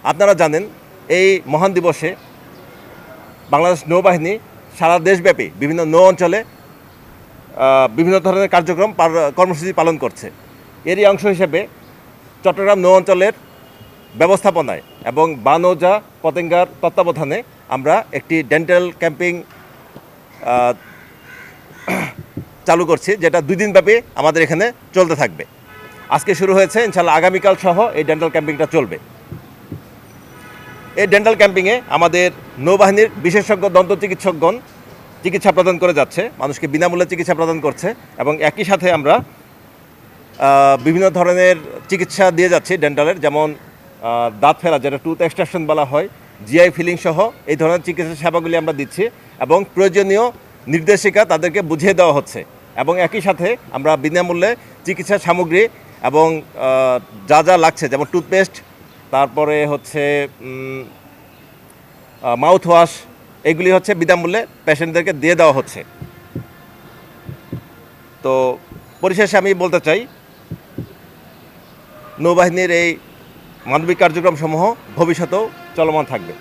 আপনারা জানেন এই মহান দিবসে বাংলাদেশ নৌবাহিনী সারা দেশব্যাপী বিভিন্ন নৌ অঞ্চলে বিভিন্ন ধরনের কর্মসূচি পালন করছে। এরই অংশ হিসেবে চট্টগ্রাম নৌ অঞ্চলের ব্যবস্থাপনায় এবং বানৌজা পতেঙ্গার তত্ত্বাবধানে আমরা একটি ডেন্টাল ক্যাম্পিং চালু করছি, যেটা 2 দিনব্যাপী আমাদের এখানে চলতে থাকবে। আজকে শুরু হয়েছে, ইনশাআল্লাহ আগামীকাল সহ এই ডেন্টাল ক্যাম্পিংটা চলবে। এই ডেন্টাল ক্যাম্পিংয়ে আমাদের নৌবাহিনীর বিশেষজ্ঞ দন্ত চিকিৎসকগণ চিকিৎসা প্রদান করে যাচ্ছে, মানুষকে বিনামূল্যে চিকিৎসা প্রদান করছে এবং একই সাথে আমরা বিভিন্ন ধরনের চিকিৎসা দিয়ে যাচ্ছি ডেন্টালের, যেমন দাঁত ফেলা, যেটা টুথ এক্সট্রাকশন বলা হয়, জিআই ফিলিং সহ এই ধরনের চিকিৎসা সেবাগুলি আমরা দিচ্ছি এবং প্রয়োজনীয় নির্দেশিকা তাদেরকে বুঝিয়ে দেওয়া হচ্ছে এবং একই সাথে আমরা বিনামূল্যে চিকিৎসা সামগ্রী এবং যা যা লাগছে, যেমন টুথপেস্ট, তারপরে হচ্ছে মাউথ ওয়াশ, এগুলি হচ্ছে বিনামূল্যে পেশেন্টদেরকে দিয়ে দেওয়া হচ্ছে। তো পরিশেষে আমি বলতে চাই, নৌবাহিনীর এই মানবিক কার্যক্রমসমূহ ভবিষ্যতেও চলমান থাকবে।